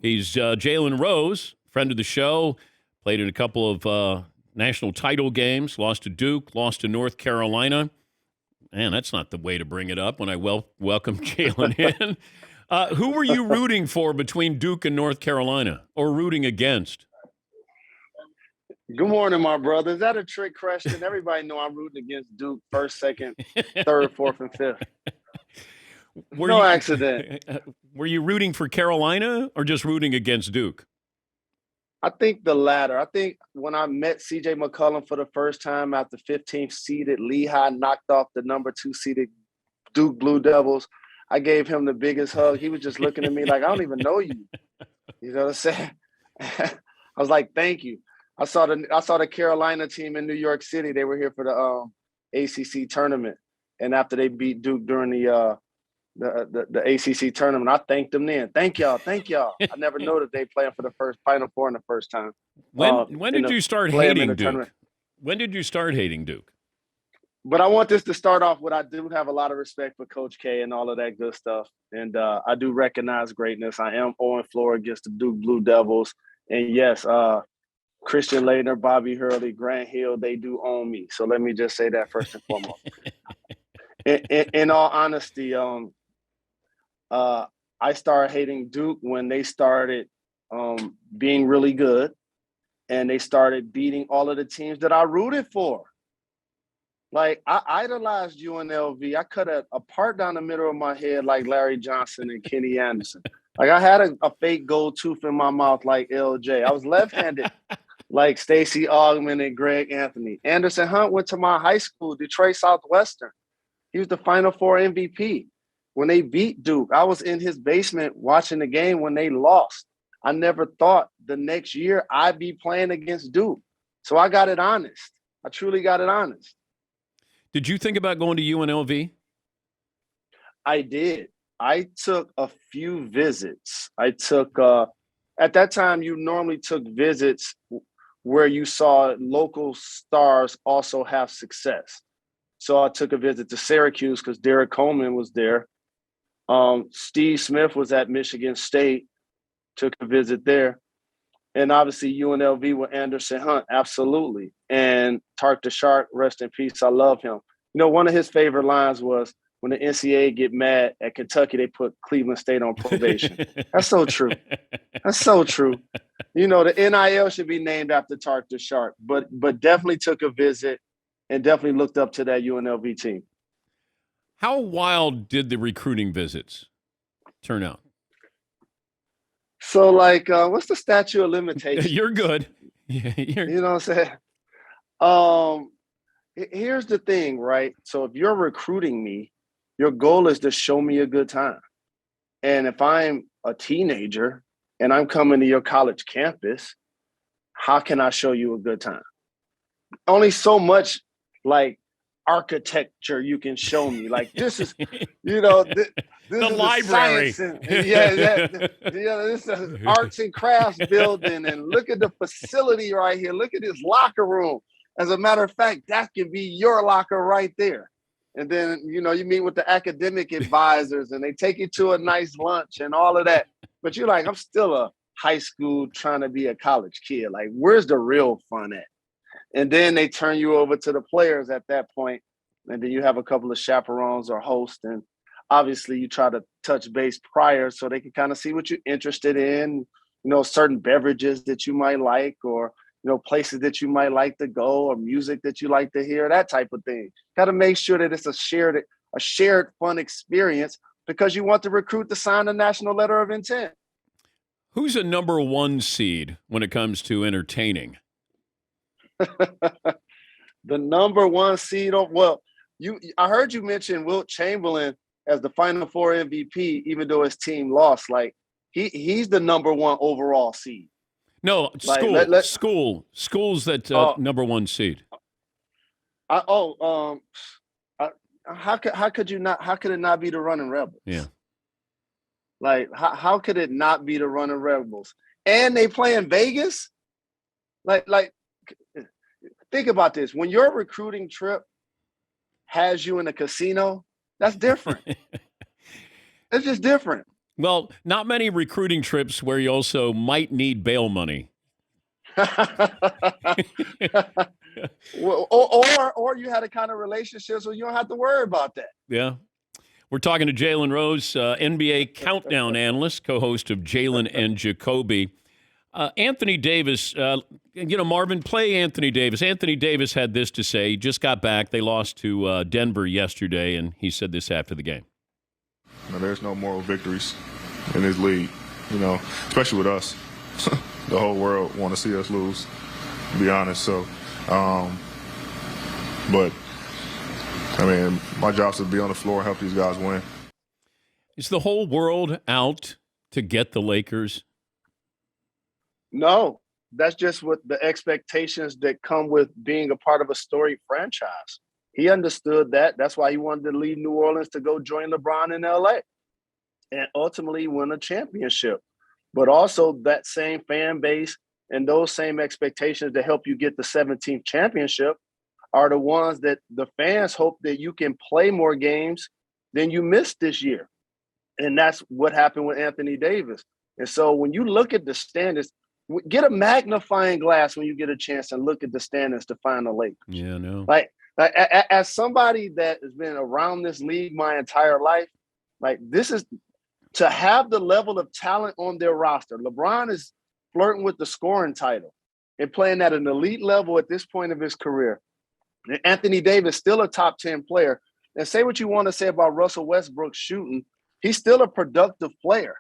He's Jalen Rose, friend of the show, played in a couple of national title games, lost to Duke, lost to North Carolina. Man, that's not the way to bring it up when I welcome Jalen in. Who were you rooting for between Duke and North Carolina, or rooting against? Good morning, my brother. Is that a trick question? Everybody know I'm rooting against Duke first, second, third, fourth, and fifth. No accident. Were you rooting for Carolina or just rooting against Duke? I think the latter. I think when I met C.J. McCollum for the first time after 15th seeded Lehigh knocked off the number 2 seeded Duke Blue Devils, I gave him the biggest hug. He was just looking at me like, I don't even know you. You know what I'm saying? I was like, thank you. I saw the Carolina team in New York City. They were here for the ACC tournament, and after they beat Duke during the ACC tournament, I thanked them then. Thank y'all. I never knew that they playing for the first Final Four in the first time. When did you start hating Duke? Tournament. When did you start hating Duke? But I want this to start off with I do have a lot of respect for Coach K and all of that good stuff, and I do recognize greatness. I am 0-4 against the Duke Blue Devils, and yes, Christian Laettner, Bobby Hurley, Grant Hill, they do own me. So let me just say that first and foremost. In all honesty, I started hating Duke when they started being really good, and they started beating all of the teams that I rooted for. Like, I idolized UNLV. I cut a part down the middle of my head like Larry Johnson and Kenny Anderson. Like, I had a fake gold tooth in my mouth like LJ. I was left-handed like Stacey Augmon and Greg Anthony. Anderson Hunt went to my high school, Detroit Southwestern. He was the Final Four MVP. When they beat Duke, I was in his basement watching the game when they lost. I never thought the next year I'd be playing against Duke. So I got it honest. I truly got it honest. Did you think about going to UNLV? I did. I took a few visits. I took at that time you normally took visits where you saw local stars also have success. So I took a visit to Syracuse because Derek Coleman was there. Steve Smith was at Michigan State, took a visit there. And obviously UNLV with Anderson Hunt, absolutely. And Tark the Shark, rest in peace, I love him. You know, one of his favorite lines was, when the NCAA get mad at Kentucky, they put Cleveland State on probation. That's so true. That's so true. You know, the NIL should be named after Tark the Shark, but definitely took a visit and definitely looked up to that UNLV team. How wild did the recruiting visits turn out? So, like, what's the statute of limitations? You're good. Yeah, you know what I'm saying? Here's the thing, right? So if you're recruiting me, your goal is to show me a good time. And if I'm a teenager and I'm coming to your college campus, how can I show you a good time? Only so much, like, architecture you can show me. Like, this is, you know, this the is library. This is arts and crafts building, and look at the facility right here. Look at this locker room. As a matter of fact, that can be your locker right there. And then, you know, you meet with the academic advisors and they take you to a nice lunch and all of that. But you're like, I'm still a high school trying to be a college kid. Like, where's the real fun at? And then they turn you over to the players at that point. And then you have a couple of chaperones or hosts. And obviously you try to touch base prior so they can kind of see what you're interested in, you know, certain beverages that you might like, or, you know, places that you might like to go, or music that you like to hear, that type of thing. Got to make sure that it's a shared fun experience, because you want the recruit to sign a national letter of intent. Who's a number 1 seed when it comes to entertaining? The number 1 seed. I heard you mention Wilt Chamberlain as the Final Four MVP, even though his team lost. Like, he's the number 1 overall seed. No, schools that number 1 seed. How could it not be the Running Rebels? Yeah. Like, how could it not be the Running Rebels? And they play in Vegas? Like, think about this. When your recruiting trip has you in a casino, that's different. It's just different. Well, not many recruiting trips where you also might need bail money. Well, or you had a kind of relationship so you don't have to worry about that. Yeah. We're talking to Jalen Rose, NBA countdown analyst, co-host of Jalen and Jacoby. Anthony Davis, Marvin, play Anthony Davis. Anthony Davis had this to say. He just got back. They lost to Denver yesterday, and he said this after the game. There's no moral victories in this league, especially with us. The whole world want to see us lose, to be honest. So, but, my job is to be on the floor and help these guys win. Is the whole world out to get the Lakers? No, that's just what the expectations that come with being a part of a storied franchise. He understood that. That's why he wanted to leave New Orleans to go join LeBron in LA and ultimately win a championship. But also that same fan base and those same expectations to help you get the 17th championship are the ones that the fans hope that you can play more games than you missed this year. And that's what happened with Anthony Davis. And so when you look at the standards, get a magnifying glass when you get a chance and look at the standings to find the Lakers. Yeah, no. Like as somebody that has been around this league my entire life, like this is to have the level of talent on their roster. LeBron is flirting with the scoring title and playing at an elite level at this point of his career. And Anthony Davis still a top 10 player. And say what you want to say about Russell Westbrook shooting, he's still a productive player.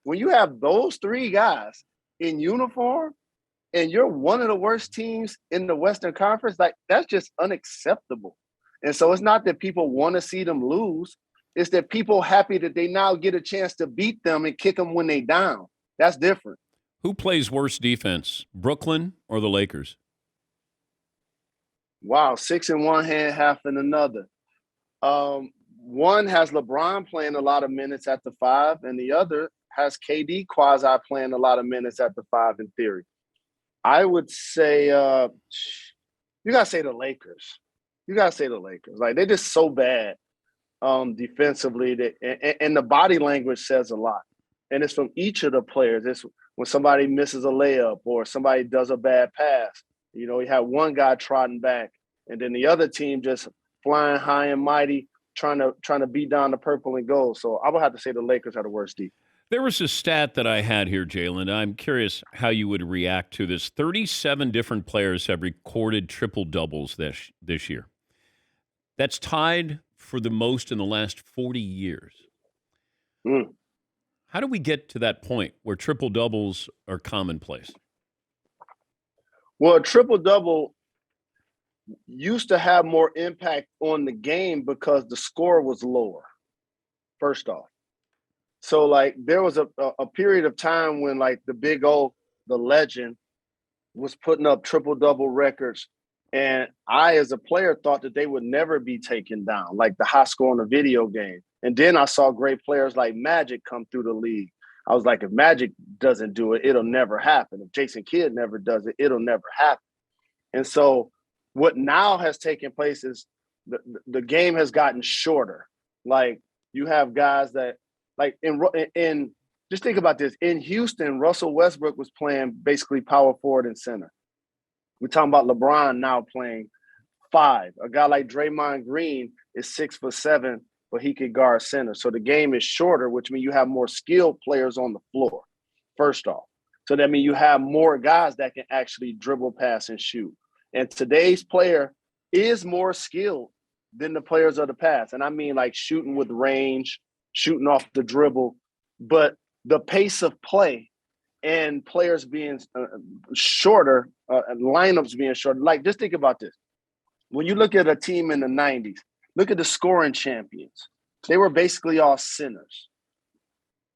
When you have those three guys in uniform and you're one of the worst teams in the Western Conference, like that's just unacceptable. And so it's not that people want to see them lose. It's that people happy that they now get a chance to beat them and kick them when they down. That's different. Who plays worse defense, Brooklyn or the Lakers? Wow, 6 in one hand, half in another. One has LeBron playing a lot of minutes at the 5, and the other has KD quasi playing a lot of minutes at the 5 in theory. I would say you got to say the Lakers. You got to say the Lakers. Like, they're just so bad defensively. And the body language says a lot. And it's from each of the players. It's when somebody misses a layup or somebody does a bad pass. You have one guy trotting back, and then the other team just flying high and mighty, trying to beat down the purple and gold. So I would have to say the Lakers are the worst defense. There was a stat that I had here, Jalen. I'm curious how you would react to this. 37 different players have recorded triple-doubles this year. That's tied for the most in the last 40 years. How do we get to that point where triple-doubles are commonplace? Well, a triple-double used to have more impact on the game because the score was lower, first off. So, like, there was a period of time when, like, the legend was putting up triple-double records, and I, as a player, thought that they would never be taken down, like the high score in a video game. And then I saw great players like Magic come through the league. I was like, if Magic doesn't do it, it'll never happen. If Jason Kidd never does it, it'll never happen. And so what now has taken place is the game has gotten shorter. Like, you have guys that, like, in just think about this. In Houston, Russell Westbrook was playing basically power forward and center. We're talking about LeBron now playing 5. A guy like Draymond Green is 6'7", but he could guard center. So the game is shorter, which means you have more skilled players on the floor, first off. So that means you have more guys that can actually dribble, pass, and shoot. And today's player is more skilled than the players of the past. And I mean, like, shooting with range, shooting off the dribble, but the pace of play and players being shorter, lineups being shorter. Like, just think about this. When you look at a team in the 90s, look at the scoring champions. They were basically all centers.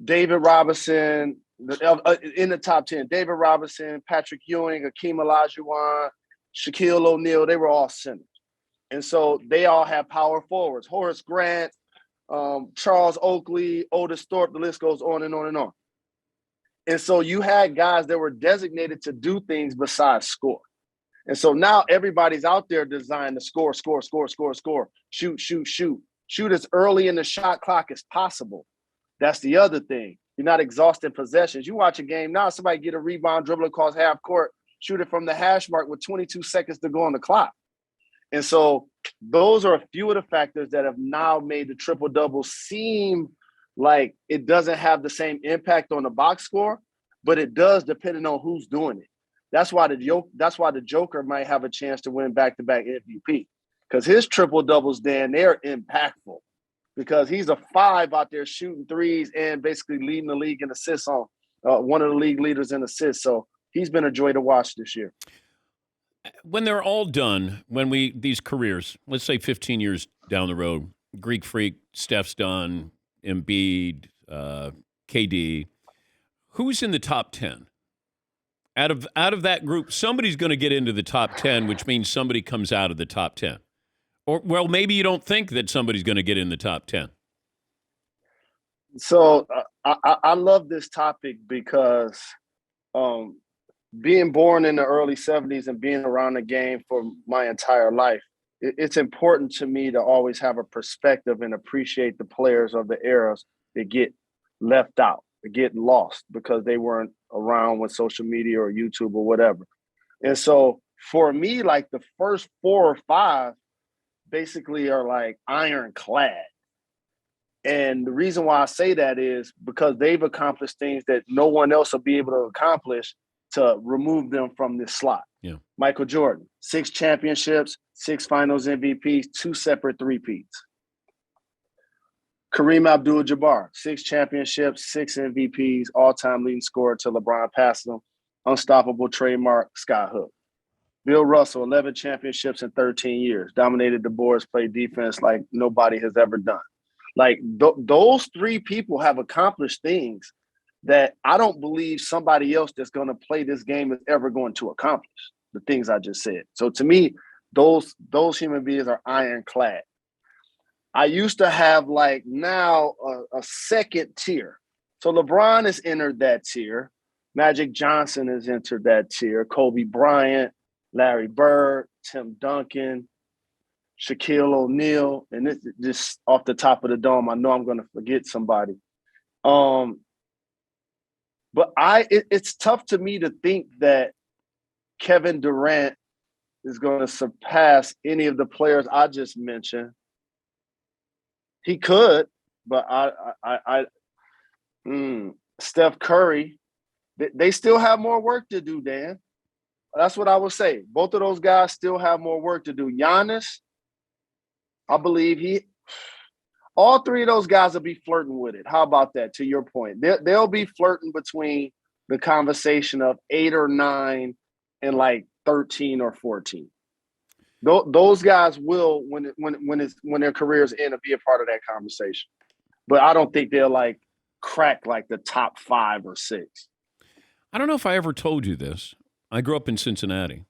David Robinson, in the top 10, David Robinson, Patrick Ewing, Hakeem Olajuwon, Shaquille O'Neal, they were all centers. And so they all have power forwards. Horace Grant, Charles Oakley, Otis Thorpe, the list goes on and on and on. And so you had guys that were designated to do things besides score. And so now everybody's out there designed to score, shoot as early in the shot clock as possible. That's the other thing. You're not exhausting possessions. You watch a game now, somebody get a rebound, dribble across half court, shoot it from the hash mark with 22 seconds to go on the clock. And so those are a few of the factors that have now made the triple-double seem like it doesn't have the same impact on the box score, but it does depending on who's doing it. That's why the Joker might have a chance to win back-to-back MVP, because his triple-doubles, Dan, they're impactful because he's a 5 out there shooting threes and basically leading the league in assists on one of the league leaders in assists. So he's been a joy to watch this year. When they're all done, these careers, let's say 15 years down the road, Greek Freak, Steph's done, Embiid, KD, who's in the top 10? Out of that group, somebody's going to get into the top 10, which means somebody comes out of the top 10. Or, well, maybe you don't think that somebody's going to get in the top 10. So I love this topic because being born in the early 70s and being around the game for my entire life, it's important to me to always have a perspective and appreciate the players of the eras that get left out, that get lost because they weren't around with social media or YouTube or whatever. And so for me, like the first 4 or 5 basically are like ironclad. And the reason why I say that is because they've accomplished things that no one else will be able to accomplish to remove them from this slot. Yeah. Michael Jordan, 6 championships, 6 finals MVPs, 2 separate three-peats. Kareem Abdul-Jabbar, 6 championships, 6 MVPs, all-time leading scorer till LeBron passed him. Unstoppable trademark, skyhook. Bill Russell, 11 championships in 13 years, dominated the boards, played defense like nobody has ever done. Like those 3 people have accomplished things that I don't believe somebody else that's going to play this game is ever going to accomplish, the things I just said. So to me, those human beings are ironclad. I used to have like now a second tier. So LeBron has entered that tier. Magic Johnson has entered that tier. Kobe Bryant, Larry Bird, Tim Duncan, Shaquille O'Neal, and this just off the top of the dome. I know I'm going to forget somebody. But it's tough to me to think that Kevin Durant is going to surpass any of the players I just mentioned. He could, but Steph Curry, they still have more work to do, Dan. That's what I would say. Both of those guys still have more work to do. Giannis, I believe all 3 of those guys will be flirting with it. How about that, to your point? They'll be flirting between the conversation of 8 or 9 and like 13 or 14. Those guys will, when their careers end, be a part of that conversation. But I don't think they'll like crack like the top 5 or 6. I don't know if I ever told you this. I grew up in Cincinnati.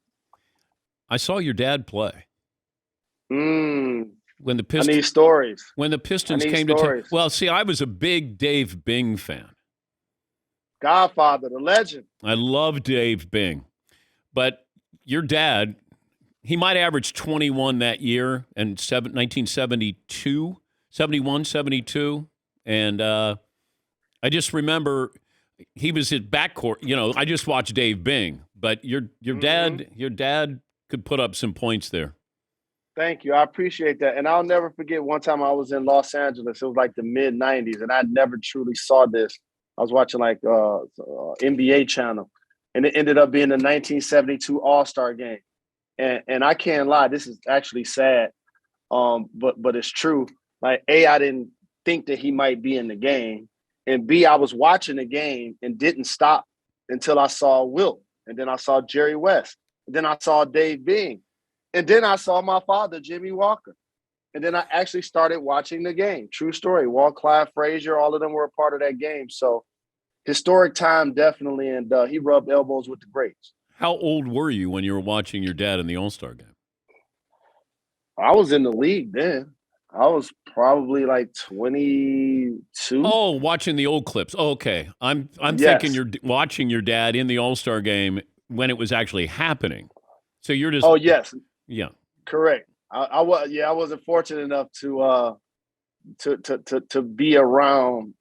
I saw your dad play. When the Pistons, I need stories. When the Pistons came to town. Well, see, I was a big Dave Bing fan. Godfather, the legend. I love Dave Bing. But your dad, he might average 21 that year in 1972, 71, 72. And I just remember he was at backcourt. You know, I just watched Dave Bing. But your dad could put up some points there. Thank you. I appreciate that. And I'll never forget one time I was in Los Angeles. It was like the mid-'90s, and I never truly saw this. I was watching like NBA channel, and it ended up being the 1972 All-Star game. And I can't lie, this is actually sad, but it's true. Like, A, I didn't think that he might be in the game, and B, I was watching the game and didn't stop until I saw Wilt, and then I saw Jerry West, and then I saw Dave Bing. And then I saw my father, Jimmy Walker. And then I actually started watching the game. True story. Walt Clyde Frazier, all of them were a part of that game. So historic time, definitely. And he rubbed elbows with the greats. How old were you when you were watching your dad in the All-Star game? I was in the league then. I was probably like 22. Oh, watching the old clips. Oh, okay. I'm Yes. thinking you're watching your dad in the All-Star game when it was actually happening. So you're just. Oh, yes. Yeah. Correct. I wasn't fortunate enough to to be around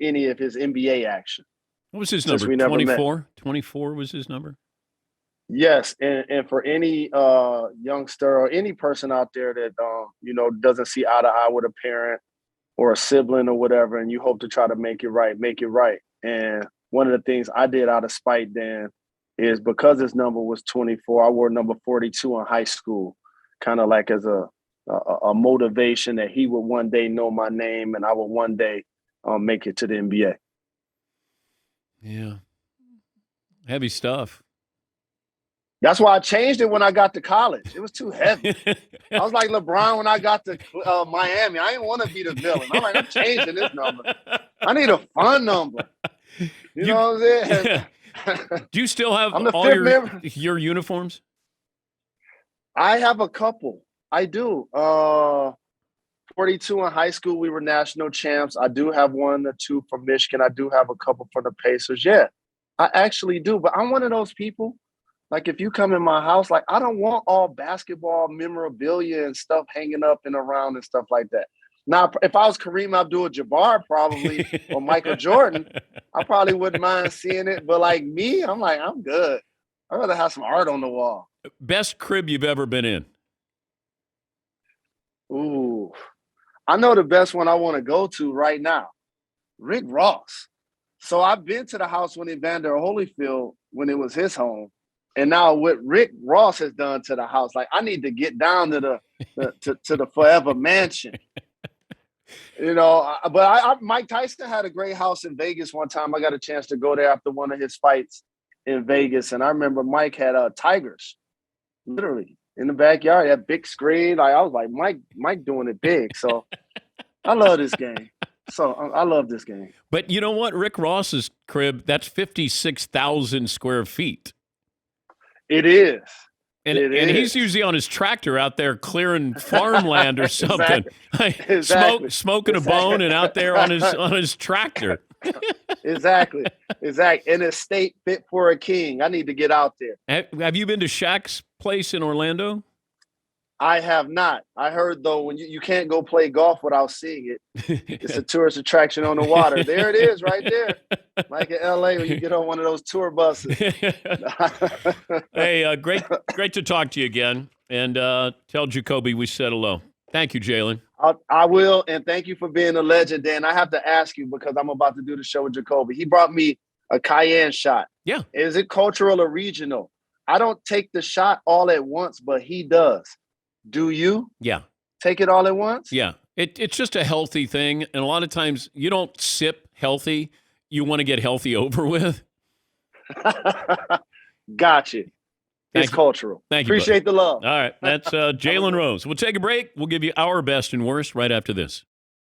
any of his NBA action. What was his Since number? we never met. 24? 24 was his number? Yes, and for any youngster or any person out there that doesn't see eye to eye with a parent or a sibling or whatever, and you hope to try to make it right, make it right. And one of the things I did out of spite, Dan, is because his number was 24, I wore number 42 in high school, kind of like as a motivation that he would one day know my name and I would one day make it to the NBA. Yeah. Heavy stuff. That's why I changed it when I got to college. It was too heavy. I was like LeBron when I got to Miami. I didn't want to be the villain. I'm like, I'm changing this number. I need a fun number. You know what I'm saying? Do you still have I'm the all fifth member. your uniforms? I have a couple. I do. 42 in high school, we were national champs. I do have one or two from Michigan. I do have a couple for the Pacers. Yeah, I actually do. But I'm one of those people. Like, if you come in my house, like, I don't want all basketball memorabilia and stuff hanging up and around and stuff like that. Now, if I was Kareem Abdul-Jabbar probably or Michael Jordan, I probably wouldn't mind seeing it. But like me, I'm like, I'm good. I'd rather have some art on the wall. Best crib you've ever been in? Ooh, I know the best one I want to go to right now, Rick Ross. So I've been to the house when Evander Holyfield, when it was his home. And now what Rick Ross has done to the house, like I need to get down to the Forever Mansion. But Mike Tyson had a great house in Vegas one time. I got a chance to go there after one of his fights in Vegas. And I remember Mike had tigers, literally, in the backyard. He had big screen. I was like, Mike doing it big. So I love this game. So I love this game. But you know what? Rick Ross's crib, that's 56,000 square feet. It is. And he's usually on his tractor out there clearing farmland or something. Exactly. Smoking a bone and out there on his tractor. Exactly. An estate fit for a king. I need to get out there. Have you been to Shaq's place in Orlando? I have not. I heard, though, when you can't go play golf without seeing it. It's a tourist attraction on the water. There it is right there. Like in L.A. when you get on one of those tour buses. Hey, great to talk to you again. And tell Jacoby we said hello. Thank you, Jalen. I will, and thank you for being a legend, Dan. I have to ask you because I'm about to do the show with Jacoby. He brought me a cayenne shot. Yeah. Is it cultural or regional? I don't take the shot all at once, but he does. Do you? Yeah. Take it all at once? Yeah. It's just a healthy thing. And a lot of times you don't sip healthy. You want to get healthy over with. Gotcha. It's cultural. Thank you. Appreciate the love. All right. That's Jalen Rose. We'll take a break. We'll give you our best and worst right after this.